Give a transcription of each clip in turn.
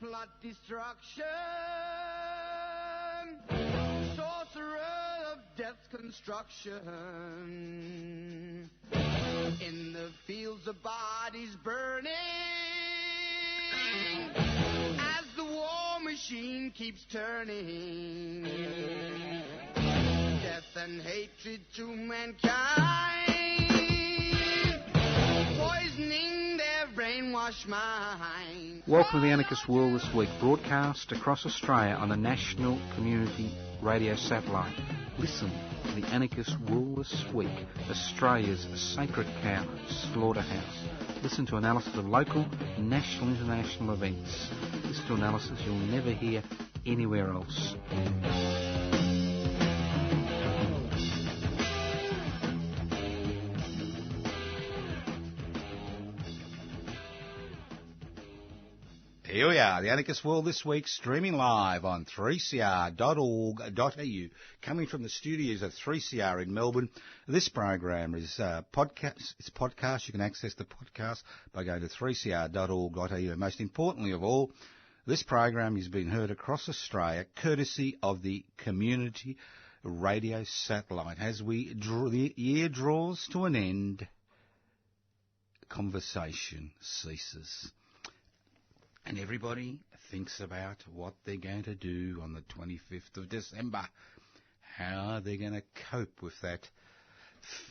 plot destruction, sorcerer of death's construction, in the fields of bodies burning, as the war machine keeps turning, death and hatred to mankind, poisoning their brainwashed mind. Welcome to the Anarchist World This Week, broadcast across Australia on the National Community Radio Satellite. Listen to the Anarchist World This Week, Australia's sacred cow slaughterhouse. Listen to analysis of local, national, international events. Listen to analysis you'll never hear anywhere else. Here we are, the Anarchist World This Week, streaming live on 3cr.org.au, coming from the studios of 3CR in Melbourne. This program is podcast. It's podcast. You can access the podcast by going to 3cr.org.au. And most importantly of all, this program is being heard across Australia, courtesy of the Community Radio Satellite. As the year draws to an end, conversation ceases. And everybody thinks about what they're going to do on the 25th of December, how they're going to cope with that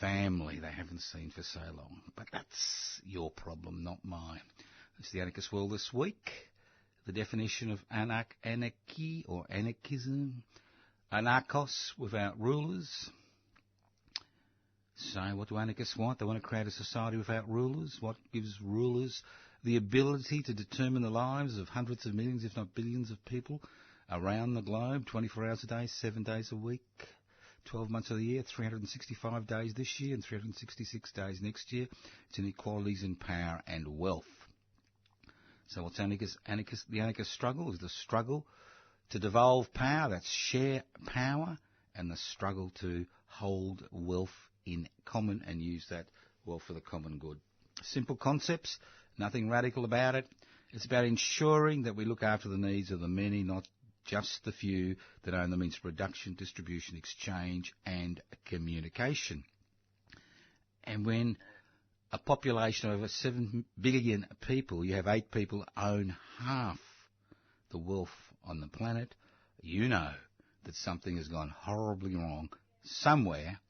family they haven't seen for so long. But that's your problem, not mine. It's the Anarchist World This Week. The definition of anarchy or anarchism, anarchos, without rulers. So what do anarchists want? They want to create a society without rulers. What gives rulers the ability to determine the lives of hundreds of millions, if not billions of people around the globe, 24 hours a day, 7 days a week, 12 months of the year, 365 days this year and 366 days next year. It's inequalities in power and wealth. So what's the anarchist struggle is the struggle to devolve power, that's share power, and the struggle to hold wealth in common and use that wealth for the common good. Simple concepts. Nothing radical about it. It's about ensuring that we look after the needs of the many, not just the few that own the means of production, distribution, exchange and communication. And when a population of over 7 billion people, you have 8 people own half the wealth on the planet, you know that something has gone horribly wrong somewhere,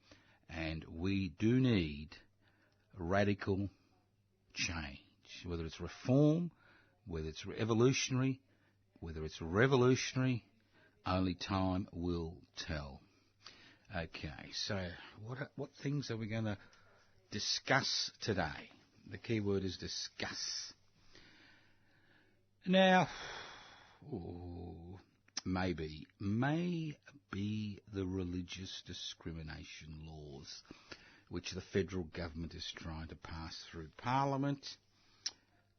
and we do need radical change. Whether it's reform, whether it's evolutionary, whether it's revolutionary, only time will tell. Okay, so what things are we going to discuss today? The key word is discuss. Now, maybe the religious discrimination laws which the federal government is trying to pass through Parliament.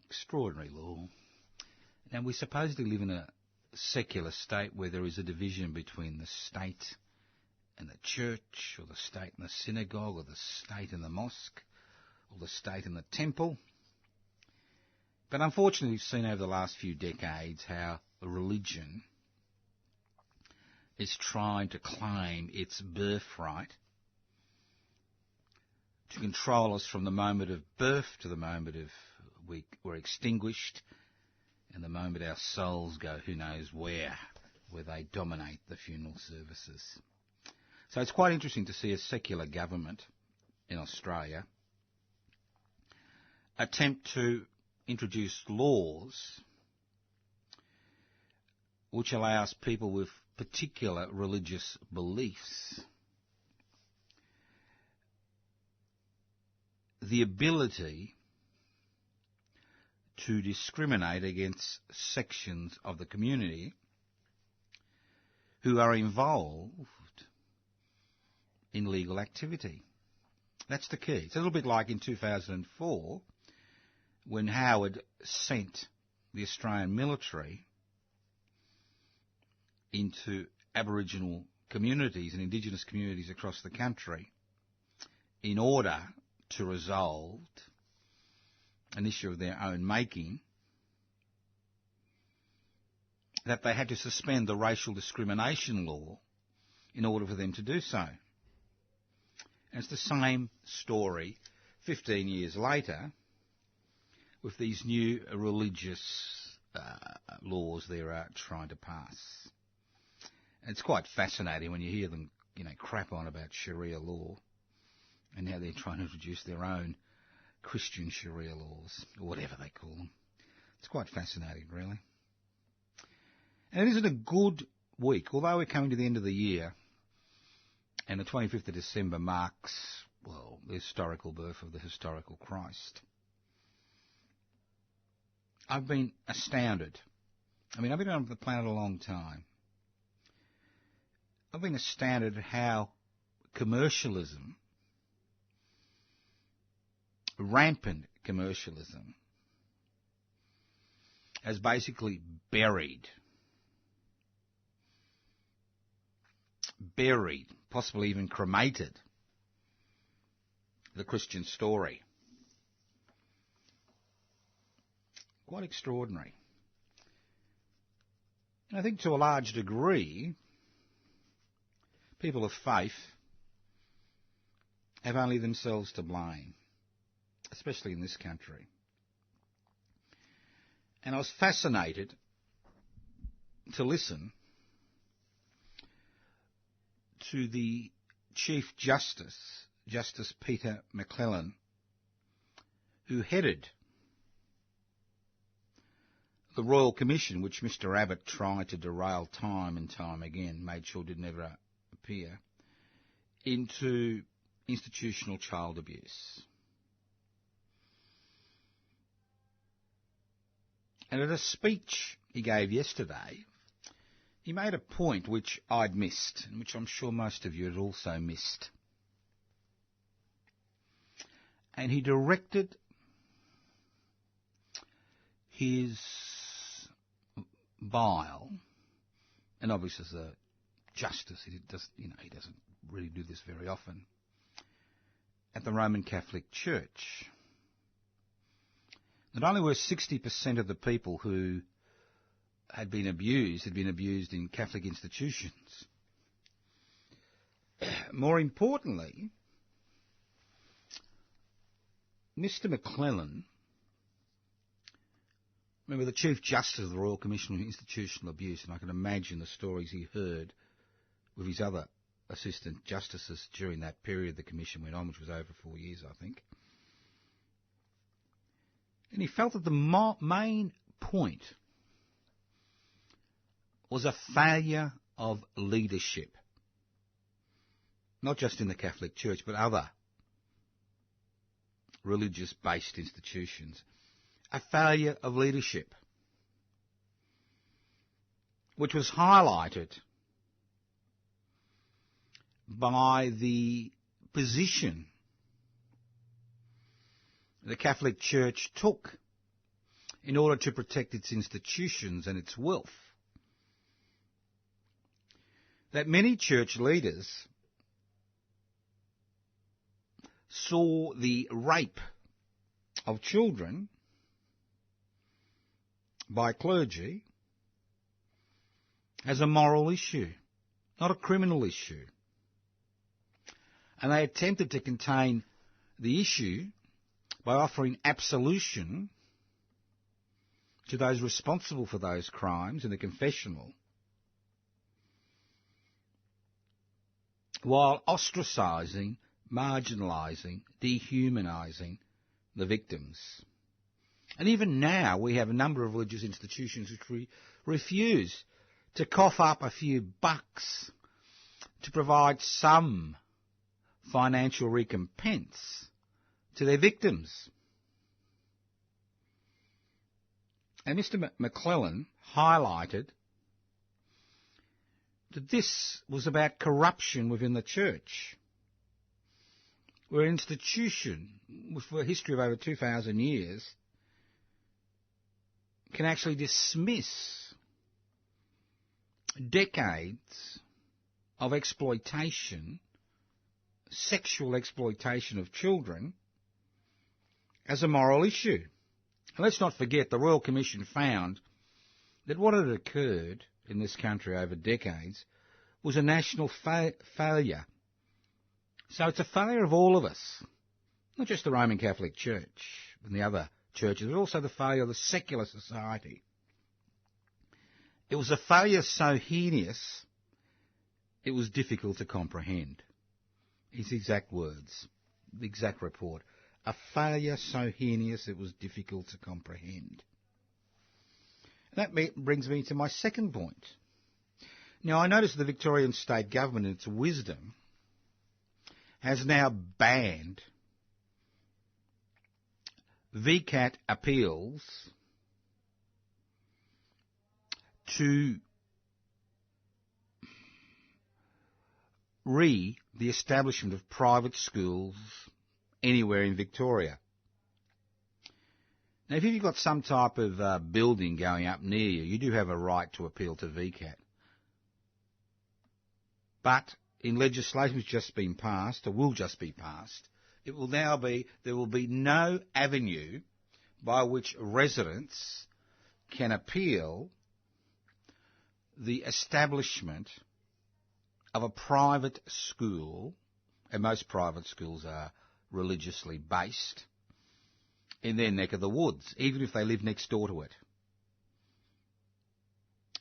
Extraordinary law. Now, we supposedly live in a secular state where there is a division between the state and the church, or the state and the synagogue, or the state and the mosque, or the state and the temple. But unfortunately, we've seen over the last few decades how religion is trying to claim its birthright to control us from the moment of birth to the moment of we're extinguished, and the moment our souls go who knows where they dominate the funeral services. So it's quite interesting to see a secular government in Australia attempt to introduce laws which allows people with particular religious beliefs the ability to discriminate against sections of the community who are involved in legal activity. That's the key. It's a little bit like in 2004 when Howard sent the Australian military into Aboriginal communities and Indigenous communities across the country in order to resolve an issue of their own making that they had to suspend the racial discrimination law in order for them to do so. And it's the same story 15 years later with these new religious laws they're trying to pass. And it's quite fascinating when you hear them, crap on about Sharia law and how they're trying to introduce their own Christian Sharia laws, or whatever they call them. It's quite fascinating, really. And it isn't a good week, although we're coming to the end of the year, and the 25th of December marks, well, the historical birth of the historical Christ. I've been astounded. I've been on the planet a long time. I've been astounded at how commercialism, rampant commercialism, has basically buried, possibly even cremated, the Christian story. Quite extraordinary. And I think to a large degree, people of faith have only themselves to blame, especially in this country. And I was fascinated to listen to the Chief Justice, Justice Peter McClellan, who headed the Royal Commission, which Mr Abbott tried to derail time and time again, made sure did never appear, into institutional child abuse. And at a speech he gave yesterday, he made a point which I'd missed, and which I'm sure most of you had also missed. And he directed his bile, and obviously as a justice, he doesn't really do this very often, at the Roman Catholic Church. Not only were 60% of the people who had been abused in Catholic institutions, more importantly, Mr McClellan, remember the Chief Justice of the Royal Commission on Institutional Abuse, and I can imagine the stories he heard with his other assistant justices during that period the Commission went on, which was over 4 years, I think. And he felt that the main point was a failure of leadership, not just in the Catholic Church, but other religious-based institutions. A failure of leadership, which was highlighted by the position the Catholic Church took in order to protect its institutions and its wealth. That many church leaders saw the rape of children by clergy as a moral issue, not a criminal issue. And they attempted to contain the issue by offering absolution to those responsible for those crimes in the confessional, while ostracising, marginalising, dehumanising the victims. And even now we have a number of religious institutions which refuse to cough up a few bucks to provide some financial recompense to their victims. And Mr McClellan highlighted that this was about corruption within the church, where an institution with a history of over 2,000 years can actually dismiss decades of exploitation, sexual exploitation of children, as a moral issue. And let's not forget the Royal Commission found that what had occurred in this country over decades was a national failure. So it's a failure of all of us, not just the Roman Catholic Church and the other churches, but also the failure of the secular society. It was a failure so heinous, it was difficult to comprehend. His exact words, the exact report. A failure so heinous, it was difficult to comprehend. That brings me to my second point. Now, I notice the Victorian state government, in its wisdom, has now banned VCAT appeals to the establishment of private schools anywhere in Victoria. Now, if you've got some type of building going up near you, you do have a right to appeal to VCAT. But in legislation which has just been passed, or will just be passed, it will now be, there will be no avenue by which residents can appeal the establishment of a private school, and most private schools are religiously based, in their neck of the woods, even if they live next door to it.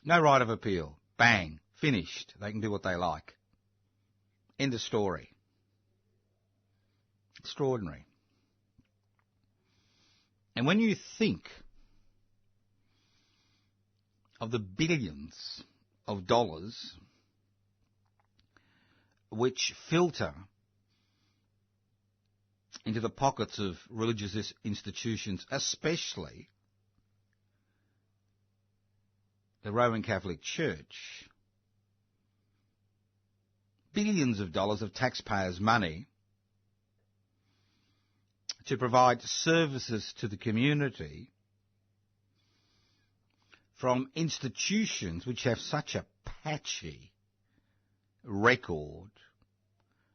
No right of appeal. Bang. Finished. They can do what they like. End of story. Extraordinary. And when you think of the billions of dollars which filter into the pockets of religious institutions, especially the Roman Catholic Church, billions of dollars of taxpayers' money to provide services to the community from institutions which have such a patchy record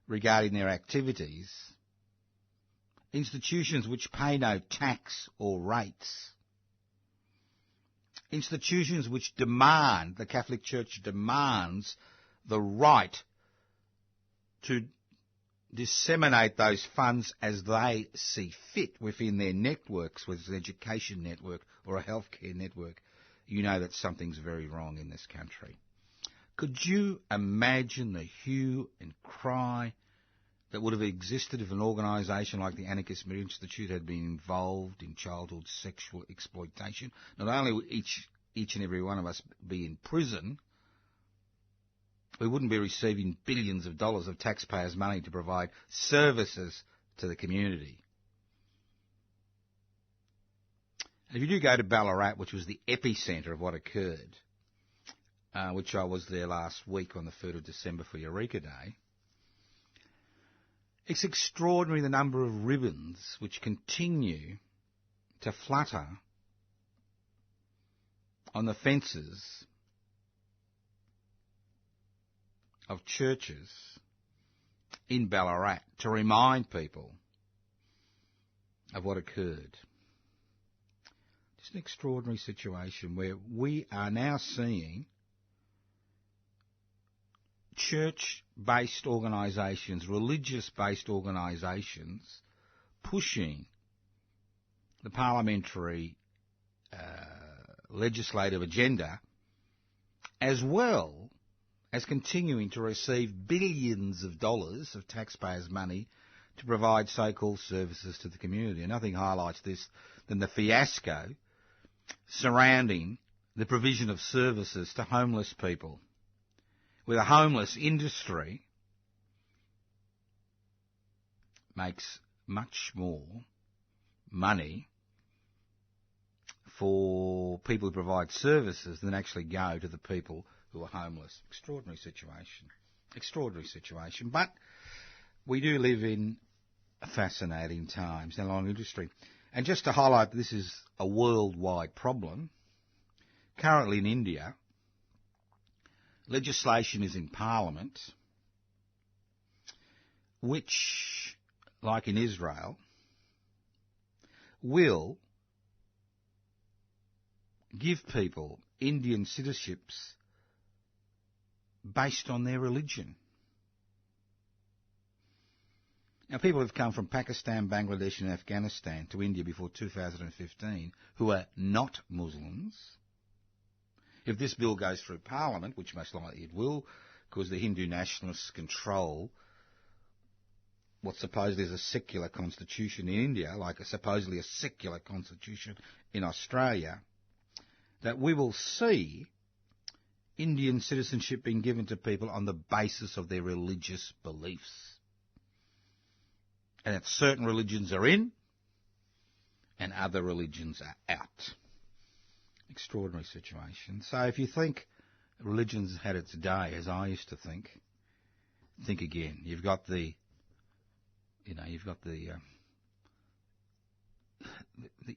regarding their activities, institutions which pay no tax or rates, institutions which demand, the Catholic Church demands the right to disseminate those funds as they see fit within their networks, whether it's an education network or a healthcare network, you know that something's very wrong in this country. Could you imagine the hue and cry that would have existed if an organisation like the Anarchist World Institute had been involved in childhood sexual exploitation? Not only would each and every one of us be in prison, we wouldn't be receiving billions of dollars of taxpayers' money to provide services to the community. And if you do go to Ballarat, which was the epicentre of what occurred, which I was there last week on the 3rd of December for Eureka Day, it's extraordinary the number of ribbons which continue to flutter on the fences of churches in Ballarat to remind people of what occurred. It's an extraordinary situation where we are now seeing church-based organisations, religious-based organisations pushing the parliamentary legislative agenda, as well as continuing to receive billions of dollars of taxpayers' money to provide so-called services to the community. And nothing highlights this than the fiasco surrounding the provision of services to homeless people, where the homeless industry makes much more money for people who provide services than actually go to the people who are homeless. Extraordinary situation. Extraordinary situation. But we do live in fascinating times in the long industry. And just to highlight, this is a worldwide problem. Currently in India, legislation is in Parliament which, like in Israel, will give people Indian citizenships based on their religion. Now, people who've come from Pakistan, Bangladesh and Afghanistan to India before 2015 who are not Muslims, if this bill goes through Parliament, which most likely it will, because the Hindu nationalists control what supposedly is a secular constitution in India, like supposedly a secular constitution in Australia, that we will see Indian citizenship being given to people on the basis of their religious beliefs. And that certain religions are in and other religions are out. Extraordinary situation. So if you think religion's had its day, as I used to think again. You've got the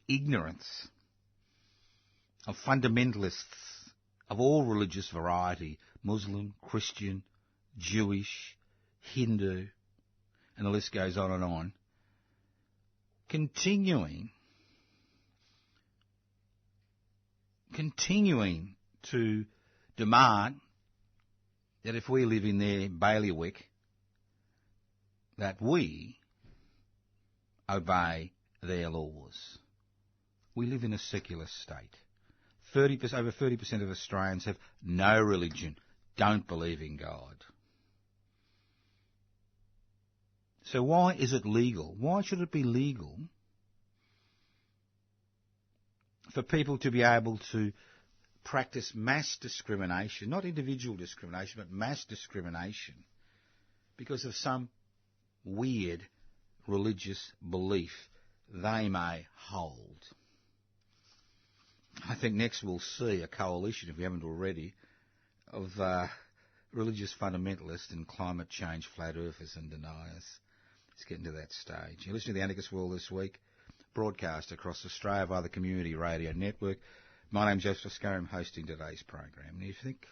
ignorance of fundamentalists of all religious variety, Muslim, Christian, Jewish, Hindu, and the list goes on, continuing to demand that if we live in their bailiwick, that we obey their laws. We live in a secular state. Over 30% of Australians have no religion, don't believe in God. So why is it legal? Why should it be legal for people to be able to practice mass discrimination, not individual discrimination, but mass discrimination, because of some weird religious belief they may hold? I think next we'll see a coalition, if we haven't already, of religious fundamentalists and climate change flat earthers and deniers. It's getting to that stage. You're listening to the Anarchist World This Week, broadcast across Australia via the Community Radio Network. My name's Joseph Scurry. I'm hosting today's program. And if you think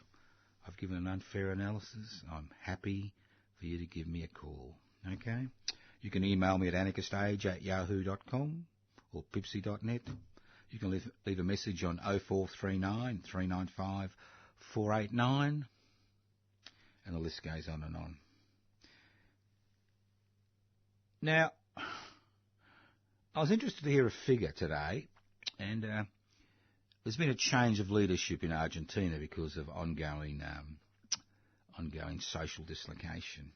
I've given an unfair analysis, I'm happy for you to give me a call. Okay? You can email me at anarchistage@yahoo.com or pipsy.net. You can leave a message on 0439 395 489, and the list goes on and on. Now, I was interested to hear a figure today, and there's been a change of leadership in Argentina because of ongoing social dislocation.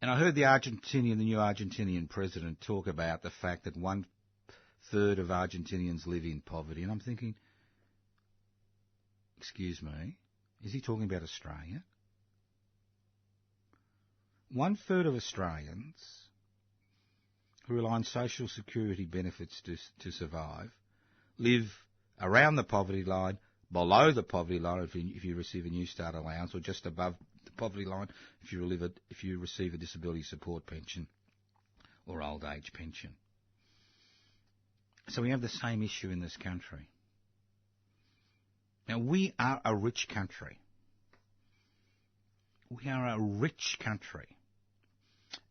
And I heard the new Argentinian president talk about the fact that 1/3 of Argentinians live in poverty, and I'm thinking, excuse me, is he talking about Australia? 1/3 of Australians who rely on social security benefits to survive live around the poverty line, below the poverty line if you receive a New Start allowance, or just above the poverty line if you receive a disability support pension or old age pension. So we have the same issue in this country. Now, we are a rich country. We are a rich country.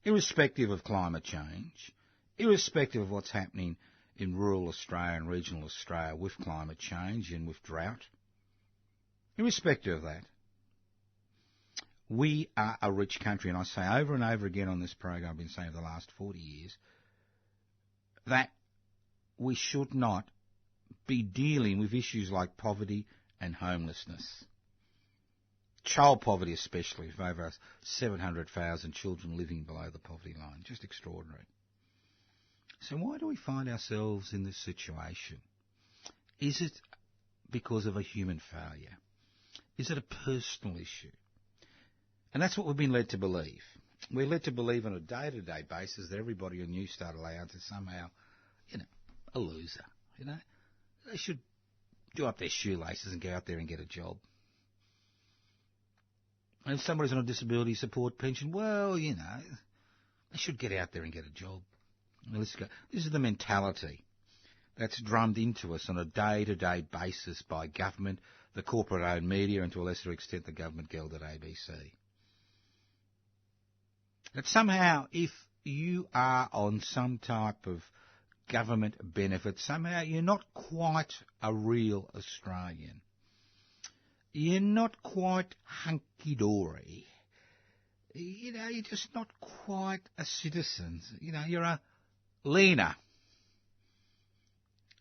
Irrespective of climate change, irrespective of what's happening in rural Australia and regional Australia with climate change and with drought, irrespective of that, we are a rich country. And I say over and over again on this program, I've been saying for the last 40 years, that we should not be dealing with issues like poverty and homelessness. Child poverty especially, with over 700,000 children living below the poverty line. Just extraordinary. So why do we find ourselves in this situation? Is it because of a human failure? Is it a personal issue? And that's what we've been led to believe. We're led to believe on a day-to-day basis that everybody on New Start allowance is somehow, a loser. They should do up their shoelaces and go out there and get a job. And if somebody's on a disability support pension, well, they should get out there and get a job. Now, let's go. This is the mentality that's drummed into us on a day-to-day basis by government, the corporate-owned media, and to a lesser extent the government-gelded ABC. That somehow, if you are on some type of government benefits, somehow you're not quite a real Australian. You're not quite hunky-dory. You know, you're just not quite a citizen. You know, you're a leaner.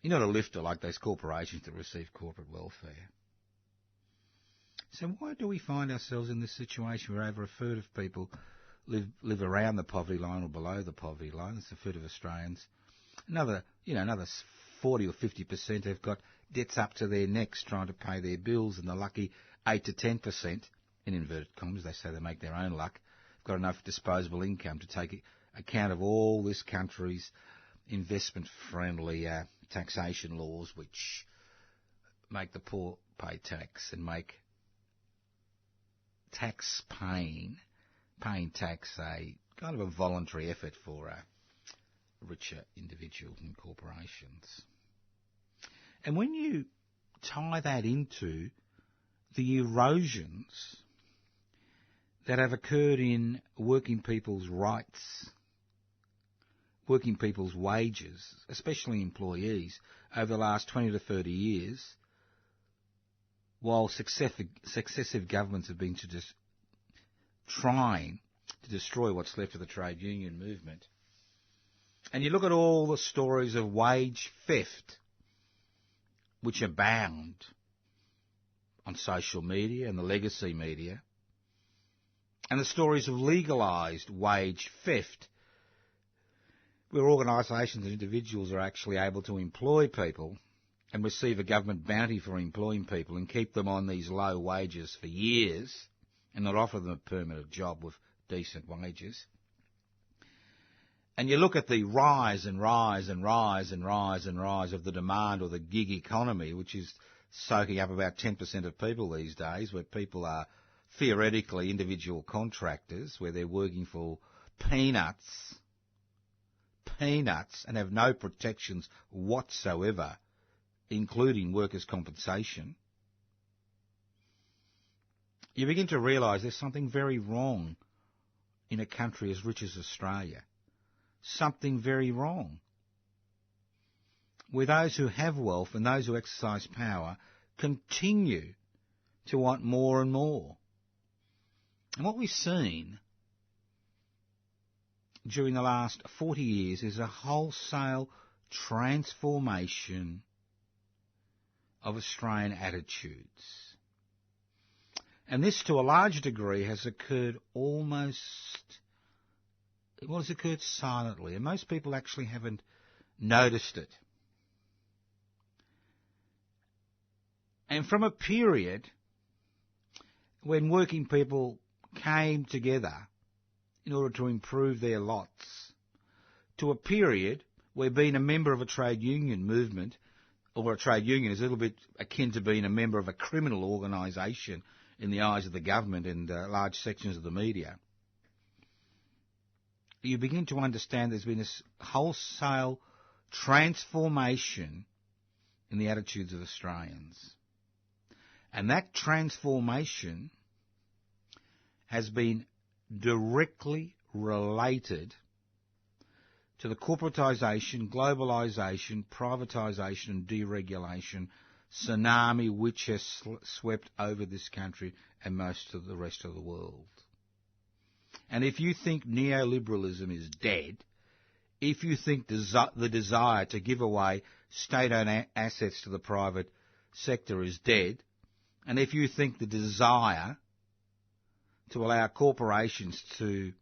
You're not a lifter like those corporations that receive corporate welfare. So why do we find ourselves in this situation where over a third of people live around the poverty line or below the poverty line? It's a third of Australians. Another 40 or 50% have got debts up to their necks trying to pay their bills, and the lucky 8 to 10%, in inverted commas, they say they make their own luck, have got enough disposable income to take account of all this country's investment-friendly taxation laws, which make the poor pay tax and make paying tax a kind of a voluntary effort for richer individuals and corporations. And when you tie that into the erosions that have occurred in working people's rights, working people's wages, especially employees, over the last 20 to 30 years, while successive governments have been trying to destroy what's left of the trade union movement. And you look at all the stories of wage theft, which abound on social media and the legacy media, and the stories of legalised wage theft, where organisations and individuals are actually able to employ people and receive a government bounty for employing people and keep them on these low wages for years and not offer them a permanent job with decent wages. And you look at the rise and rise and rise and rise and rise of the demand or the gig economy, which is soaking up about 10% of people these days, where people are theoretically individual contractors, where they're working for peanuts, and have no protections whatsoever, including workers' compensation. You begin to realise there's something very wrong in a country as rich as Australia. Something very wrong, where those who have wealth and those who exercise power continue to want more and more. And what we've seen during the last 40 years is a wholesale transformation of Australian attitudes. And this, to a large degree, has occurred has occurred silently, and most people actually haven't noticed it. And from a period when working people came together in order to improve their lots, to a period where being a member of a trade union movement, or a trade union, is a little bit akin to being a member of a criminal organisation in the eyes of the government and large sections of the media, you begin to understand there's been this wholesale transformation in the attitudes of Australians. And that transformation has been directly related to the corporatisation, globalisation, privatisation and deregulation tsunami which has swept over this country and most of the rest of the world. And if you think neoliberalism is dead, if you think the desire to give away state-owned assets to the private sector is dead, and if you think the desire to allow corporations to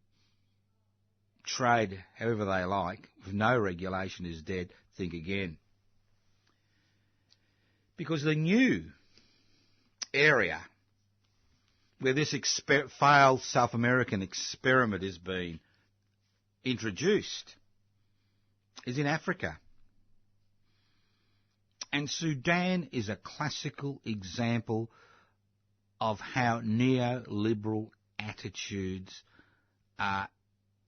trade however they like with no regulation is dead, think again. Because the new area where this failed South American experiment is being introduced is in Africa. And Sudan is a classical example of how neoliberal attitudes are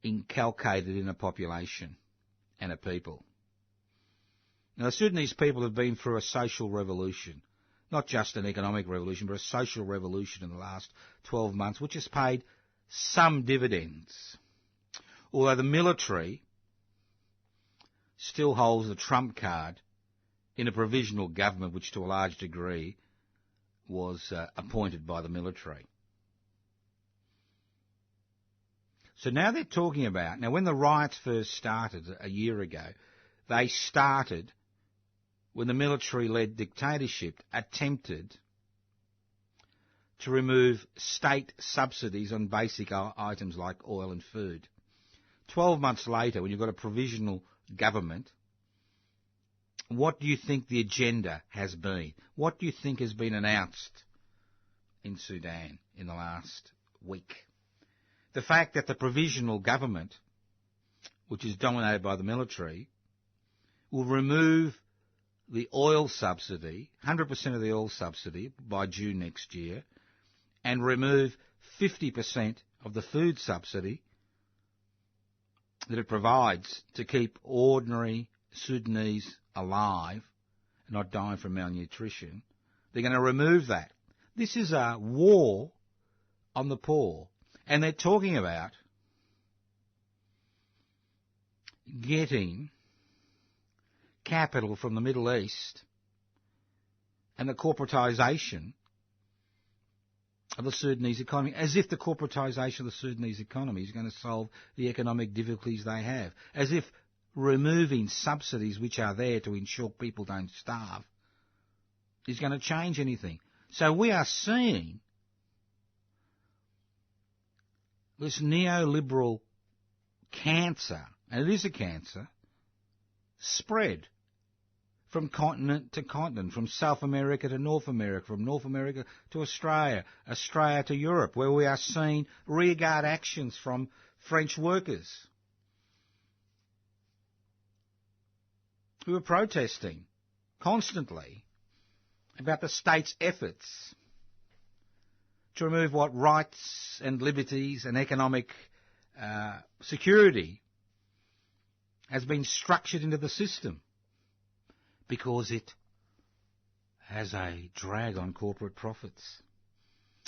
inculcated in a population and a people. Now, the Sudanese people have been through a social revolution, not just an economic revolution, but a social revolution in the last 12 months, which has paid some dividends. Although the military still holds the trump card in a provisional government which to a large degree was appointed by the military. So now they're talking about, now when the riots first started a year ago, they started when the military-led dictatorship attempted to remove state subsidies on basic items like oil and food. 12 months later, when you've got a provisional government, what do you think the agenda has been? What do you think has been announced in Sudan in the last week? The fact that the provisional government, which is dominated by the military, will remove the oil subsidy, 100% of the oil subsidy by June next year, and remove 50% of the food subsidy that it provides to keep ordinary Sudanese alive and not dying from malnutrition. They're going to remove that. This is a war on the poor. And they're talking about getting capital from the Middle East and the corporatisation of the Sudanese economy, as if the corporatisation of the Sudanese economy is going to solve the economic difficulties they have, as if removing subsidies which are there to ensure people don't starve is going to change anything. So we are seeing this neoliberal cancer, and it is a cancer, spread from continent to continent, from South America to North America, from North America to Australia, Australia to Europe, where we are seeing rearguard actions from French workers who are protesting constantly about the state's efforts to remove what rights and liberties and economic security has been structured into the system because it has a drag on corporate profits.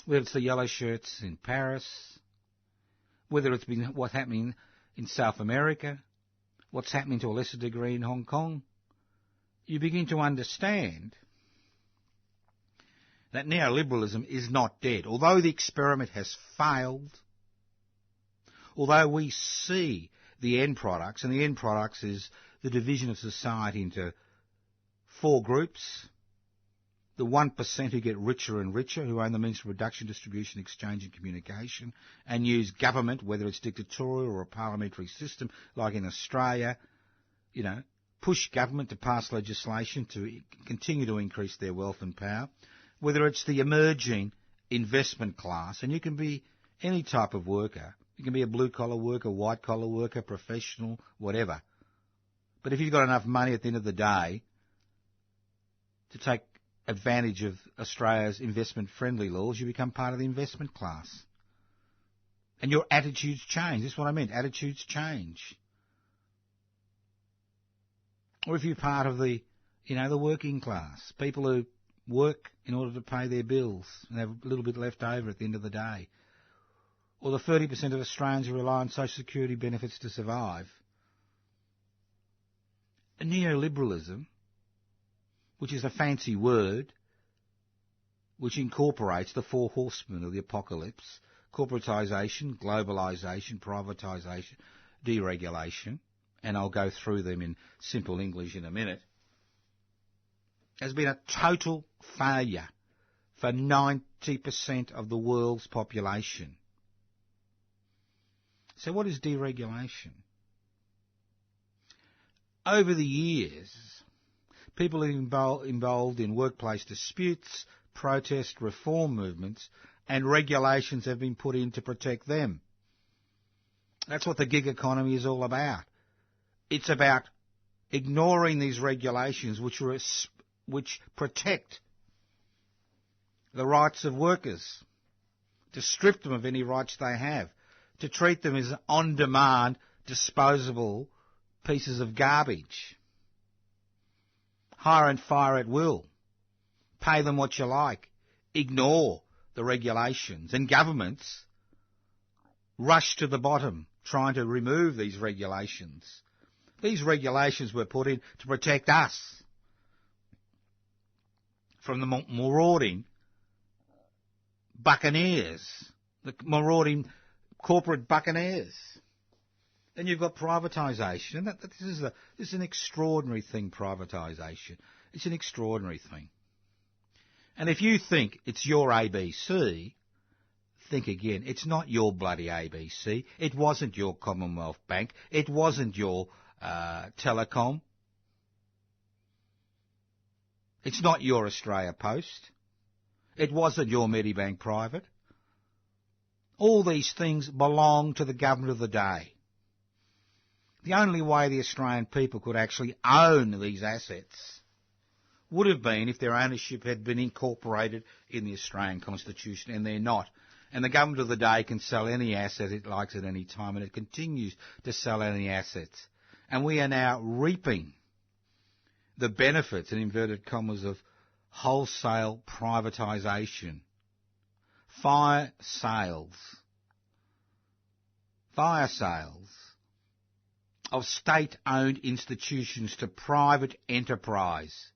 Whether it's the yellow shirts in Paris, whether it's been what's happening in South America, what's happening to a lesser degree in Hong Kong, you begin to understand that neoliberalism is not dead. Although the experiment has failed, although we see the end products, and the end products is the division of society into four groups: the 1% who get richer and richer, who own the means of production, distribution, exchange and communication, and use government, whether it's dictatorial or a parliamentary system, like in Australia, push government to pass legislation to continue to increase their wealth and power. Whether it's the emerging investment class, and you can be any type of worker. You can be a blue-collar worker, white-collar worker, professional, whatever. But if you've got enough money at the end of the day to take advantage of Australia's investment-friendly laws, you become part of the investment class. And your attitudes change. That's what I meant. Attitudes change. Or if you're part of the working class, people who work in order to pay their bills and have a little bit left over at the end of the day. Or the 30% of Australians who rely on social security benefits to survive. Neoliberalism, which is a fancy word, which incorporates the four horsemen of the apocalypse: corporatisation, globalisation, privatisation, deregulation, and I'll go through them in simple English in a minute, has been a total failure for 90% of the world's population. So what is deregulation? Over the years, people involved in workplace disputes, protest, reform movements, and regulations have been put in to protect them. That's what the gig economy is all about. It's about ignoring these regulations which protect the rights of workers, to strip them of any rights they have, to treat them as on-demand, disposable pieces of garbage. Hire and fire at will. Pay them what you like. Ignore the regulations. And governments rush to the bottom trying to remove these regulations These regulations were put in to protect us from the marauding buccaneers, the marauding corporate buccaneers. Then you've got privatisation, and this is an extraordinary thing, privatisation. It's an extraordinary thing. And if you think it's your ABC, think again. It's not your bloody ABC. It wasn't your Commonwealth Bank. It wasn't your Telecom. It's not your Australia Post. It wasn't your Medibank Private. All these things belong to the government of the day. The only way the Australian people could actually own these assets would have been if their ownership had been incorporated in the Australian Constitution, and they're not. And the government of the day can sell any asset it likes at any time, and it continues to sell any assets. And we are now reaping the benefits, in inverted commas, of wholesale privatisation. Fire sales of state-owned institutions to private enterprise,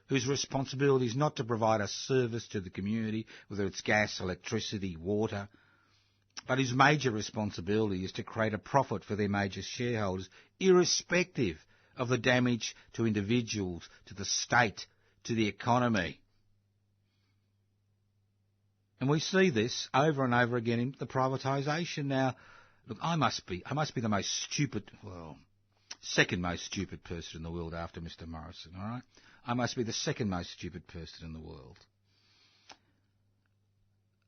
whose responsibility is not to provide a service to the community, whether it's gas, electricity, water, but whose major responsibility is to create a profit for their major shareholders, irrespective of the damage to individuals, to the state, to the economy. And we see this over and over again in the privatisation. Now, look, I must be the most stupid, second most stupid person in the world after Mr. Morrison, all right? I must be the second most stupid person in the world.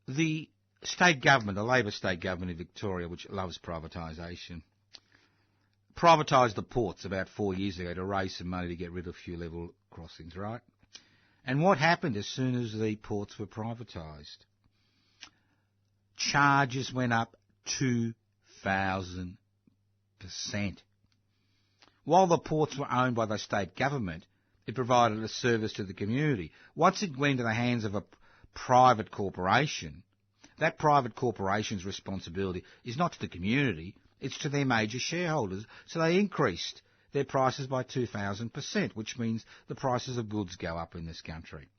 The state government, a Labor state government in Victoria, which loves privatisation, privatised the ports about 4 years ago to raise some money to get rid of a few level crossings, right? And what happened as soon as the ports were privatised? Charges went up 2,000%. While the ports were owned by the state government, it provided a service to the community. Once it went into the hands of a private corporation, that private corporation's responsibility is not to the community, it's to their major shareholders. So they increased their prices by 2,000%, which means the prices of goods go up in this country.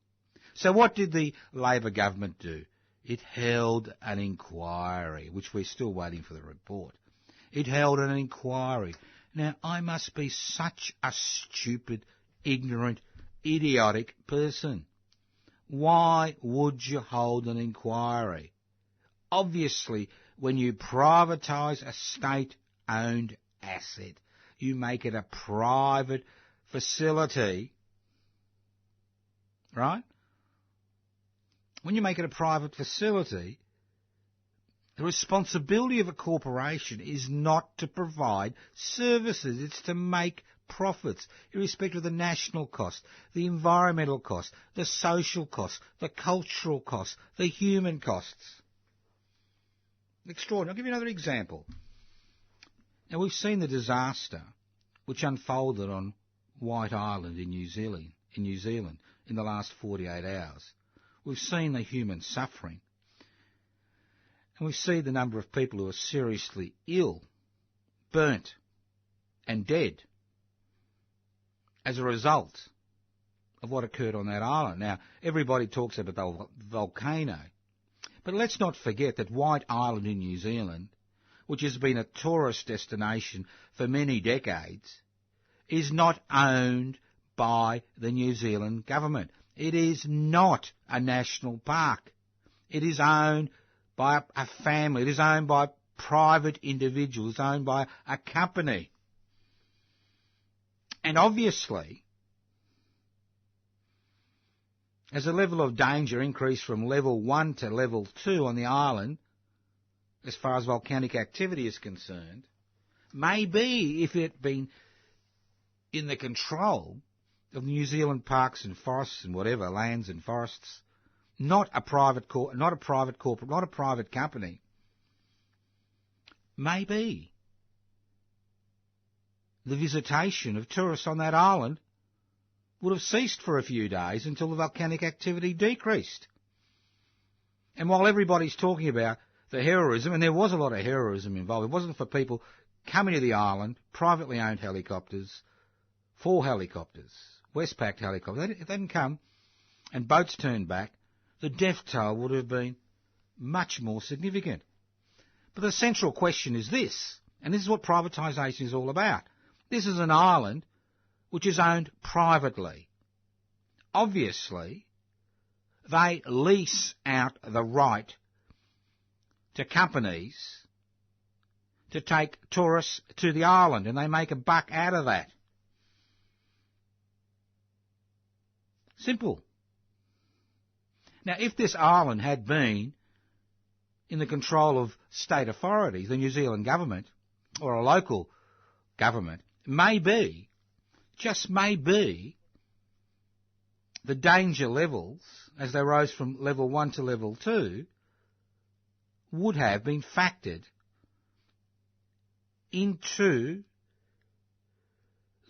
So what did the Labor government do? It held an inquiry, which we're still waiting for the report. It held an inquiry. Now, I must be such a stupid, ignorant, idiotic person. Why would you hold an inquiry? Obviously, when you privatise a state-owned asset, you make it a private facility, right? When you make it a private facility, the responsibility of a corporation is not to provide services, it's to make profits, irrespective of the national cost, the environmental cost, the social cost, the cultural cost, the human costs. Extraordinary. I'll give you another example. Now, we've seen the disaster which unfolded on White Island in New Zealand in the last 48 hours. We've seen the human suffering. And we see the number of people who are seriously ill, burnt and dead as a result of what occurred on that island. Now, everybody talks about the volcano, but let's not forget that White Island in New Zealand, which has been a tourist destination for many decades, is not owned by the New Zealand government. It is not a national park. It is owned by a family. It is owned by private individuals. It's owned by a company. And obviously, as the level of danger increased from level 1 to level 2 on the island, as far as volcanic activity is concerned, maybe if it had been in the control of New Zealand parks and forests and whatever, lands and forests, not a private company, maybe the visitation of tourists on that island would have ceased for a few days until the volcanic activity decreased. And while everybody's talking about the heroism, and there was a lot of heroism involved, it wasn't for people coming to the island, privately owned helicopters, 4 helicopters, Westpac helicopters. If they didn't come and boats turned back, the death toll would have been much more significant. But the central question is this, and this is what privatisation is all about. This is an island which is owned privately. Obviously, they lease out the right to companies to take tourists to the island, and they make a buck out of that. Simple. Now, if this island had been in the control of state authorities, the New Zealand government, or a local government, maybe, just maybe, the danger levels, as they rose from level 1 to level 2, would have been factored into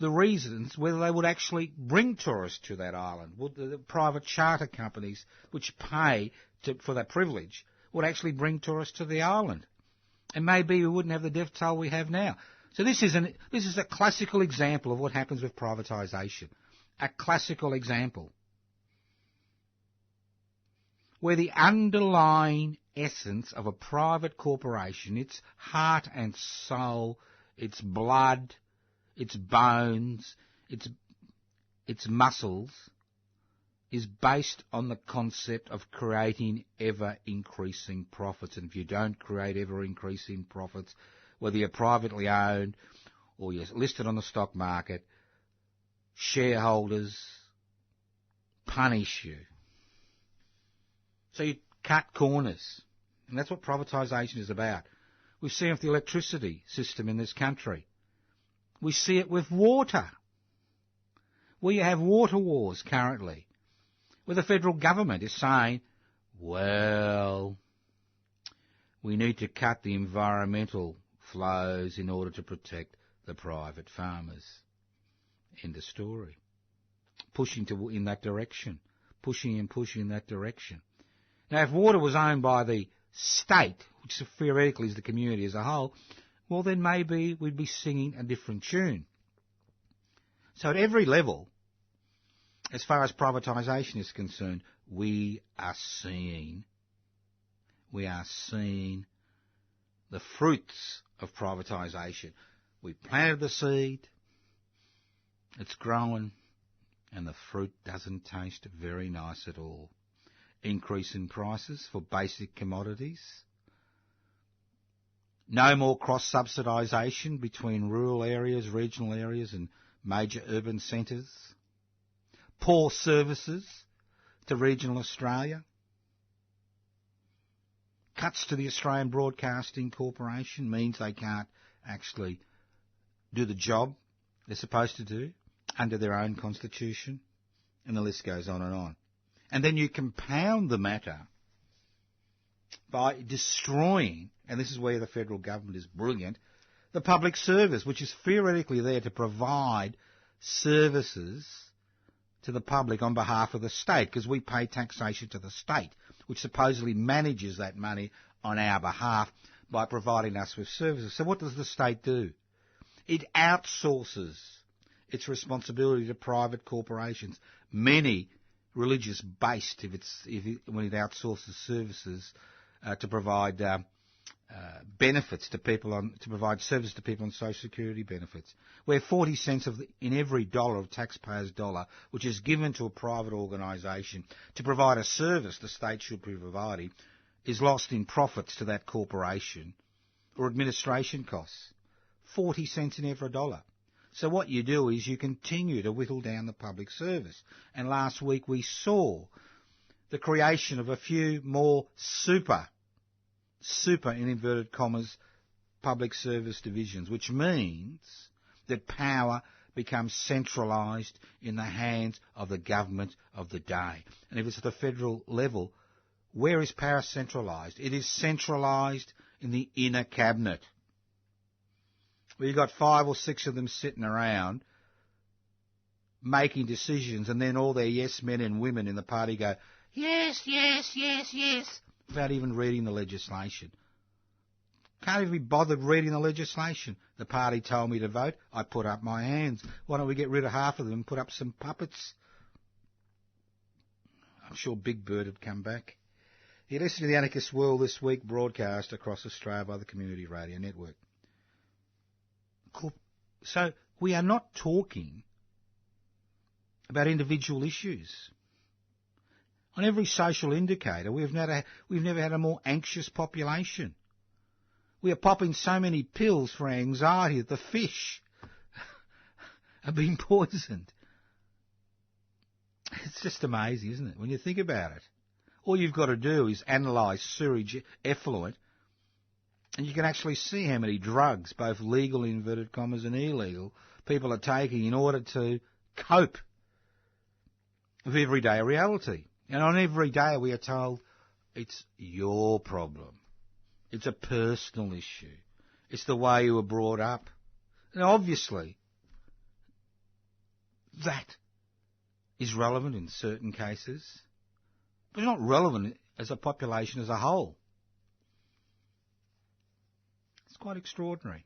the reasons whether they would actually bring tourists to that island. Would the private charter companies, which pay for that privilege, would actually bring tourists to the island? And maybe we wouldn't have the death toll we have now. So this is a classical example of what happens with privatisation. A classical example. Where the underlying essence of a private corporation, its heart and soul, its blood, its bones, its muscles, is based on the concept of creating ever-increasing profits. And if you don't create ever-increasing profits, whether you're privately owned or you're listed on the stock market, shareholders punish you. So you cut corners. And that's what privatisation is about. We see it with the electricity system in this country. We see it with water, where you have water wars currently, where the federal government is saying, well, we need to cut the environmental flows in order to protect the private farmers. End of story. Pushing in that direction. Pushing in that direction. Now, if water was owned by the state, which theoretically is the community as a whole, well, then maybe we'd be singing a different tune. So at every level, as far as privatisation is concerned, we are seeing the fruits of privatisation. We planted the seed, it's growing, and the fruit doesn't taste very nice at all. Increase in prices for basic commodities. No more cross-subsidisation between rural areas, regional areas and major urban centres. Poor services to regional Australia. Cuts to the Australian Broadcasting Corporation means they can't actually do the job they're supposed to do under their own constitution, and the list goes on and on. And then you compound the matter by destroying, and this is where the federal government is brilliant, the public service, which is theoretically there to provide services to the public on behalf of the state, because we pay taxation to the state, which supposedly manages that money on our behalf by providing us with services. So what does the state do? It outsources its responsibility to private corporations, many religious-based, when it outsources services to provide benefits to people to provide service to people on social security benefits, where 40 cents in every dollar of taxpayers' dollar, which is given to a private organisation to provide a service the state should be providing, is lost in profits to that corporation or administration costs. 40 cents in every dollar. So what you do is you continue to whittle down the public service. And last week we saw the creation of a few more super in inverted commas, public service divisions, which means that power becomes centralised in the hands of the government of the day. And if it's at the federal level, where is power centralised? It is centralised in the inner cabinet, where you've got 5 or 6 of them sitting around making decisions, and then all their yes men and women in the party go, yes, yes, yes, yes, without even reading the legislation. can't even be bothered reading the legislation. The party told me to vote. I put up my hands. Why don't we get rid of half of them and put up some puppets? I'm sure Big Bird would come back. You listen to the Anarchist World This Week, broadcast across Australia by the Community Radio Network. Cool. So we are not talking about individual issues. On every social indicator, we've never had a more anxious population. We are popping so many pills for anxiety that the fish are being poisoned. It's just amazing, isn't it, when you think about it? All you've got to do is analyse sewage effluent, and you can actually see how many drugs, both legal, inverted commas, and illegal, people are taking in order to cope with everyday reality. And on every day we are told, it's your problem. It's a personal issue. It's the way you were brought up. And obviously, that is relevant in certain cases, but not relevant as a population as a whole. It's quite extraordinary.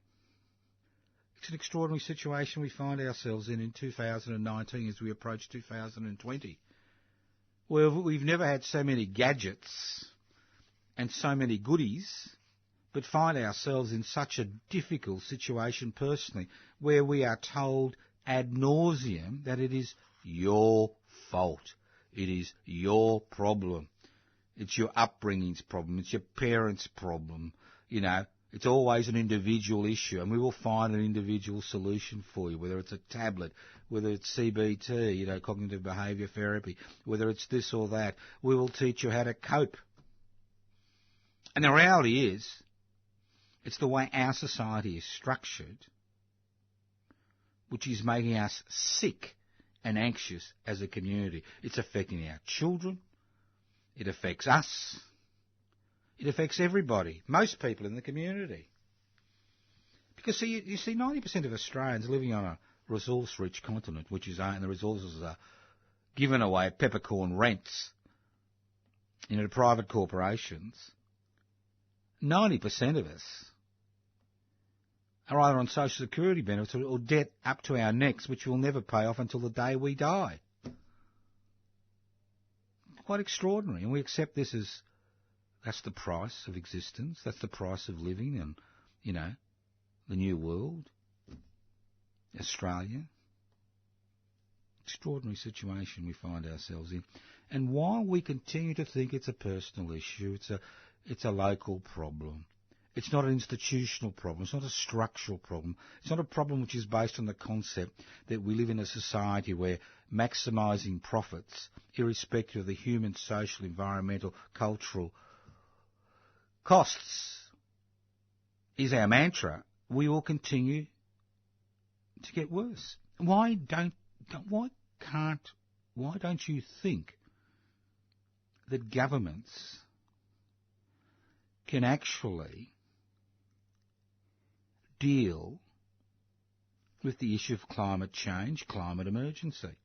It's an extraordinary situation we find ourselves in 2019 as we approach 2020. Where we've never had so many gadgets and so many goodies, but find ourselves in such a difficult situation personally, where we are told ad nauseum that it is your fault. It is your problem. It's your upbringing's problem. It's your parents' problem. You know, it's always an individual issue, and we will find an individual solution for you, whether it's a tablet, whether it's CBT, you know, cognitive behaviour therapy, whether it's this or that. We will teach you how to cope. And the reality is, it's the way our society is structured, which is making us sick and anxious as a community. It's affecting our children. It affects us. It affects everybody, most people in the community. Because you see 90% of Australians living on a resource-rich continent, which is and the resources are given away at peppercorn rents, you know, to private corporations. 90% of us are either on social security benefits or debt up to our necks, which we'll never pay off until the day we die. Quite extraordinary, and we accept this as that's the price of existence, that's the price of living, and, you know, the new world, Australia. Extraordinary situation we find ourselves in. And while we continue to think it's a personal issue, it's a local problem. It's not an institutional problem. It's not a structural problem. It's not a problem which is based on the concept that we live in a society where maximising profits, irrespective of the human, social, environmental, cultural costs, is our mantra. We will continue to get worse. Why don't you think that governments can actually deal with the issue of climate change, climate emergency?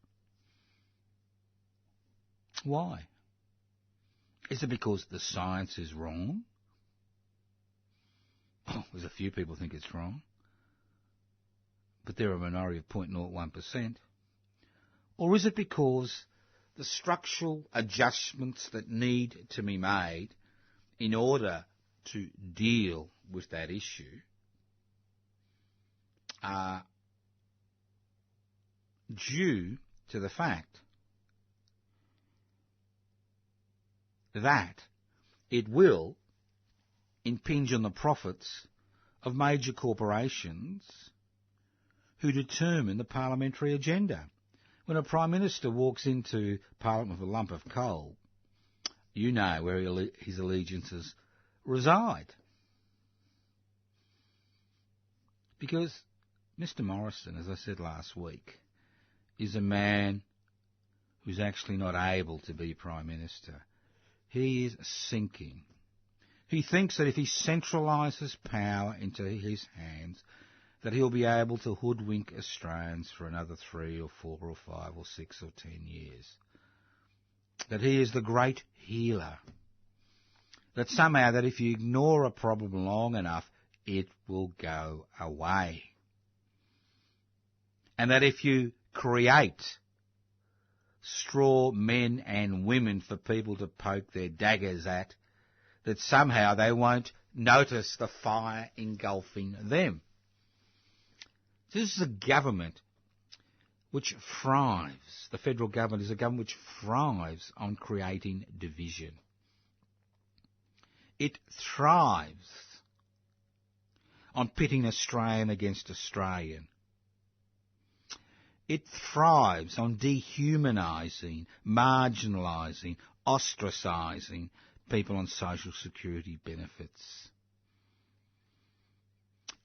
Why? Is it because the science is wrong? Oh, there's a few people think it's wrong, but they're a minority of 0.01%. Or is it because the structural adjustments that need to be made in order to deal with that issue are due to the fact that it will impinge on the profits of major corporations who determine the parliamentary agenda? When a Prime Minister walks into Parliament with a lump of coal, you know where his allegiances reside. Because Mr Morrison, as I said last week, is a man who's actually not able to be Prime Minister. He is sinking. He thinks that if he centralises power into his hands, that he'll be able to hoodwink Australians for another 3 or 4 or 5 or 6 or 10 years. That he is the great healer. That somehow that if you ignore a problem long enough, it will go away. And that if you create straw men and women for people to poke their daggers at, that somehow they won't notice the fire engulfing them. This is a government which thrives. The federal government is a government which thrives on creating division. It thrives on pitting Australian against Australian. It thrives on dehumanising, marginalising, ostracising people on social security benefits.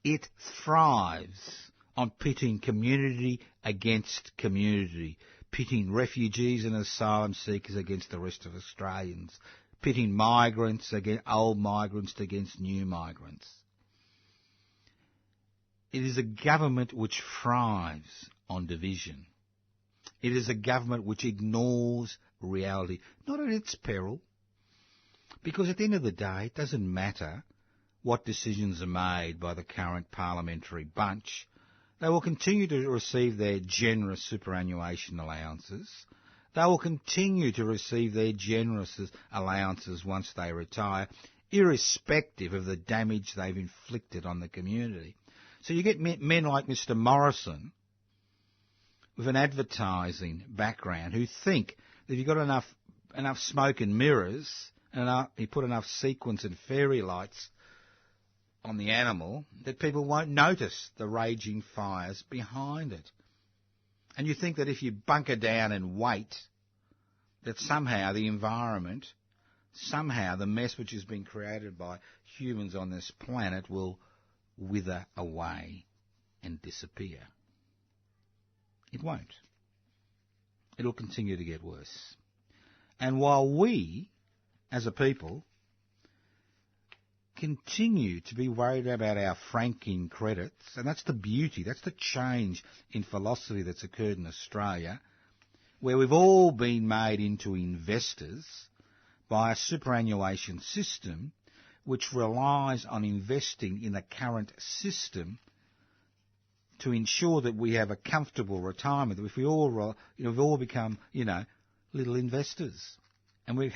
It thrives on pitting community against community, pitting refugees and asylum seekers against the rest of Australians, pitting migrants against old migrants against new migrants. It is a government which thrives on division. It is a government which ignores reality, not at its peril, because at the end of the day it doesn't matter what decisions are made by the current parliamentary bunch. They will continue to receive their generous superannuation allowances. They will continue to receive their generous allowances once they retire, irrespective of the damage they've inflicted on the community. So you get men like Mr. Morrison, with an advertising background, who think that if you've got enough smoke and mirrors, and you put enough sequins and fairy lights on the animal, that people won't notice the raging fires behind it. And you think that if you bunker down and wait, that somehow the environment, somehow the mess which has been created by humans on this planet will wither away and disappear. It won't. It'll continue to get worse. And while we, as a people, continue to be worried about our franking credits, and that's the beauty, that's the change in philosophy that's occurred in Australia, where we've all been made into investors by a superannuation system which relies on investing in the current system to ensure that we have a comfortable retirement, that if we all, we've all become, little investors. And we've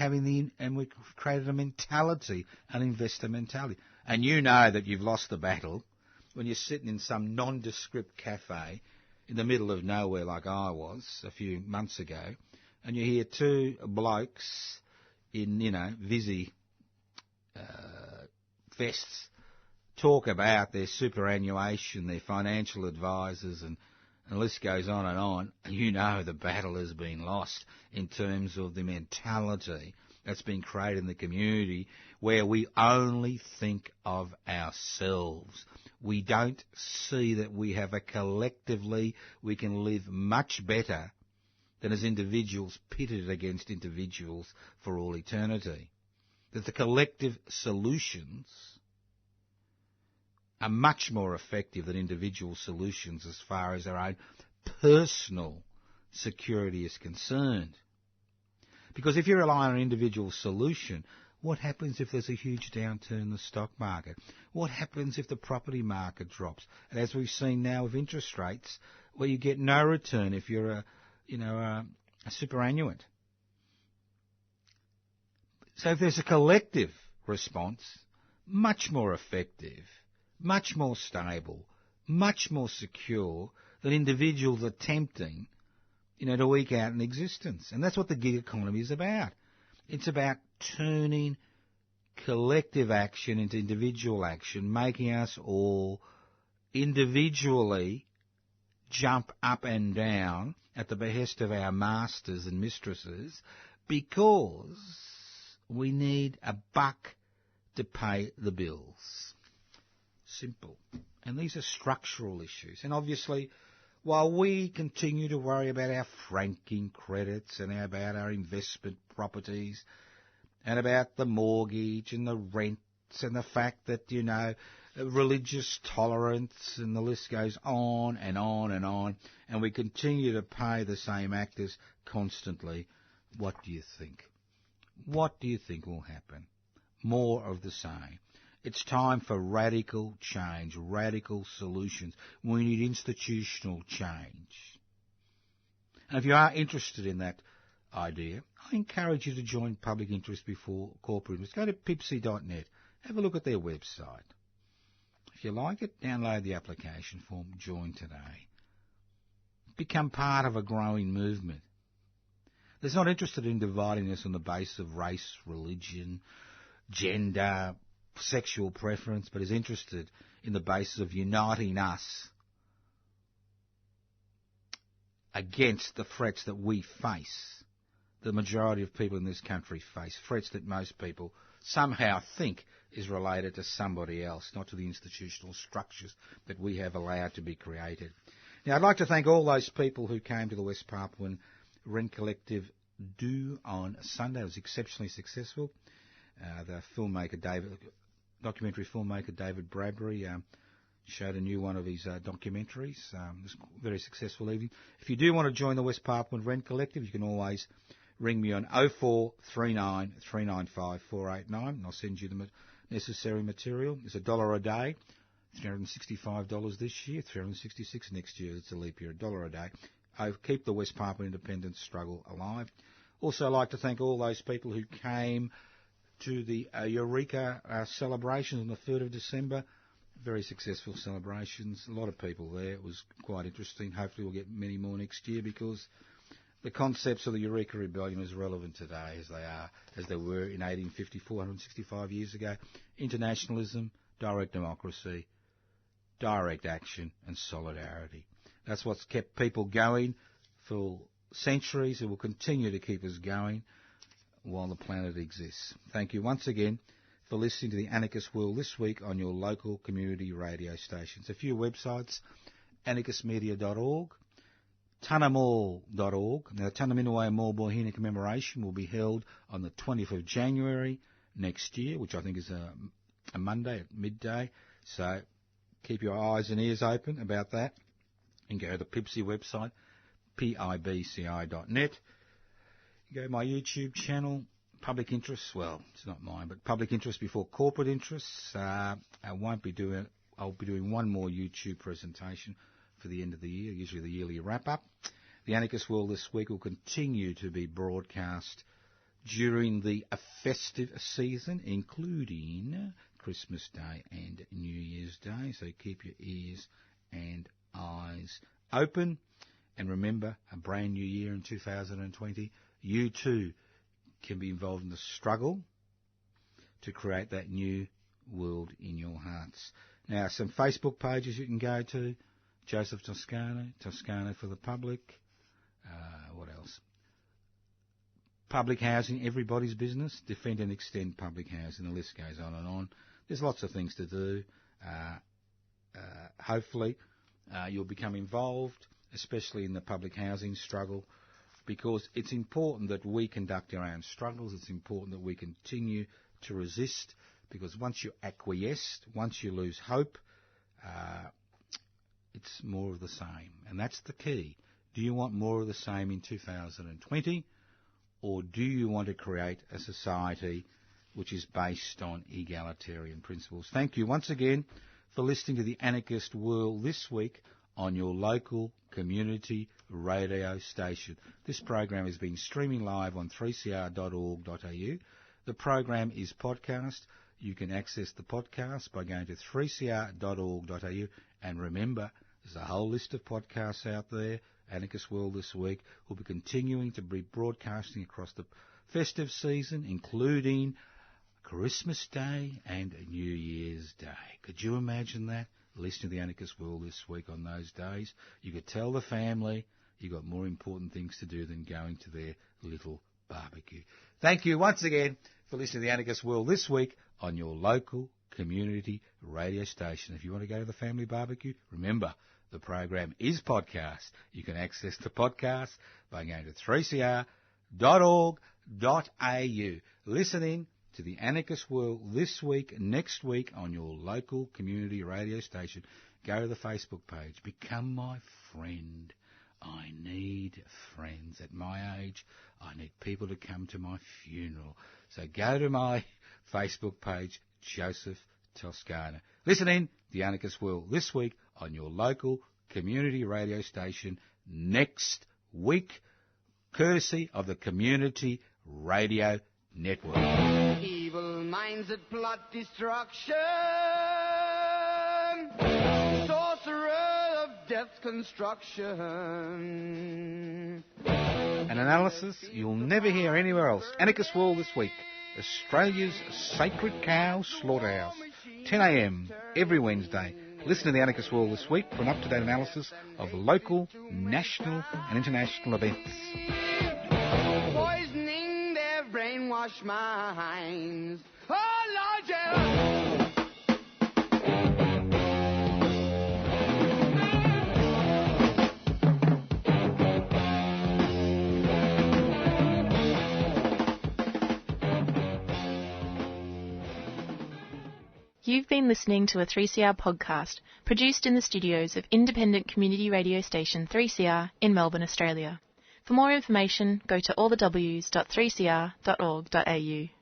created a mentality, an investor mentality. And you know that you've lost the battle when you're sitting in some nondescript cafe in the middle of nowhere like I was a few months ago, and you hear two blokes in, Visi vests talk about their superannuation, their financial advisors, and the list goes on, and you know the battle has been lost in terms of the mentality that's been created in the community, where we only think of ourselves. We don't see that we have collectively, we can live much better than as individuals pitted against individuals for all eternity. That the collective solutions are much more effective than individual solutions as far as our own personal security is concerned. Because if you rely on an individual solution, what happens if there's a huge downturn in the stock market? What happens if the property market drops? And as we've seen now with interest rates, where you get no return if you're a superannuant. So if there's a collective response, much more effective, much more stable, much more secure than individuals attempting, to eke out an existence. And that's what the gig economy is about. It's about turning collective action into individual action, making us all individually jump up and down at the behest of our masters and mistresses, because we need a buck to pay the bills. Simple. And these are structural issues. And obviously, while we continue to worry about our franking credits and about our investment properties and about the mortgage and the rents and the fact that, religious tolerance and the list goes on and on and on, and we continue to pay the same actors constantly, what do you think? What do you think will happen? More of the same. It's time for radical change, radical solutions. We need institutional change. And if you are interested in that idea, I encourage you to join public interest before corporate interest. Go to pipsy.net. Have a look at their website. If you like it, download the application form, join today. Become part of a growing movement that's not interested in dividing us on the basis of race, religion, gender, sexual preference, but is interested in the basis of uniting us against the threats that we face, the majority of people in this country face, threats that most people somehow think is related to somebody else, not to the institutional structures that we have allowed to be created. Now, I'd like to thank all those people who came to the West Papuan Rent Collective Do on Sunday. It was exceptionally successful. The documentary filmmaker David Bradbury showed a new one of his documentaries. It was a very successful evening. If you do want to join the West Papuan Rent Collective, you can always ring me on 0439 395 489 and I'll send you the necessary material. It's $1 a day, $365 this year, $366 next year. It's a leap year, $1 a day. Keep the West Papuan independence struggle alive. Also, I'd like to thank all those people who came to the Eureka celebrations on the 3rd of December. Very successful celebrations. A lot of people there. It was quite interesting. Hopefully we'll get many more next year because the concepts of the Eureka Rebellion is relevant today as they were in 1854, 165 years ago. Internationalism, direct democracy, direct action and solidarity. That's what's kept people going for centuries. It will continue to keep us going while the planet exists. Thank you once again for listening to the Anarchist World This Week on your local community radio stations. A few websites, anarchistmedia.org, tunamall.org. Now, Tunaminaway Maulboyheenner commemoration will be held on the 20th of January next year, which I think is a Monday at midday. So keep your eyes and ears open about that. And go to the Pipsy website, pibci.net. Go to my YouTube channel, Public Interests. Well, it's not mine, but Public Interest Before Corporate Interests. I'll be doing one more YouTube presentation for the end of the year, usually the yearly wrap-up. The Anarchist World This Week will continue to be broadcast during the festive season, including Christmas Day and New Year's Day. So keep your ears and eyes open. And remember, a brand new year in 2020, you too can be involved in the struggle to create that new world in your hearts. Now, some Facebook pages you can go to. Joseph Toscano, Toscano for the Public. What else? Public housing, everybody's business. Defend and extend public housing. The list goes on and on. There's lots of things to do. Hopefully, you'll become involved, especially in the public housing struggle, because it's important that we conduct our own struggles. It's important that we continue to resist, because once you acquiesce, once you lose hope, it's more of the same. And that's the key. Do you want more of the same in 2020, or do you want to create a society which is based on egalitarian principles? Thank you once again for listening to the Anarchist World This Week on your local community radio station. This program is being streaming live on 3cr.org.au. The program is podcast. You can access the podcast by going to 3cr.org.au. And remember, there's a whole list of podcasts out there. Anarchist World This Week will be continuing to be broadcasting across the festive season, including Christmas Day and New Year's Day. Could you imagine that? Listening to the Anarchist World This Week on those days. You could tell the family you've got more important things to do than going to their little barbecue. Thank you once again for listening to the Anarchist World This Week on your local community radio station. If you want to go to the family barbecue, remember, the program is podcast. You can access the podcast by going to 3cr.org.au. Listening to the Anarchist World This Week, next week on your local community radio station. Go to the Facebook page. Become my friend. I need friends. At my age, I need people to come to my funeral. So go to my Facebook page, Joseph Toscana. Listen in, The Anarchist World, this week on your local community radio station next week, courtesy of the Community Radio Network. Evil minds that plot destruction, sorcerer of death's construction. An analysis you'll never hear anywhere else. Anarchist World This Week, Australia's sacred cow slaughterhouse. 10 a.m. every Wednesday. Listen to the Anarchist World This Week for an up-to-date analysis of local, national and international events. Poisoning their brainwashed minds. Oh, Lord, yeah. You've been listening to a 3CR podcast produced in the studios of independent community radio station 3CR in Melbourne, Australia. For more information, go to allthews.3cr.org.au.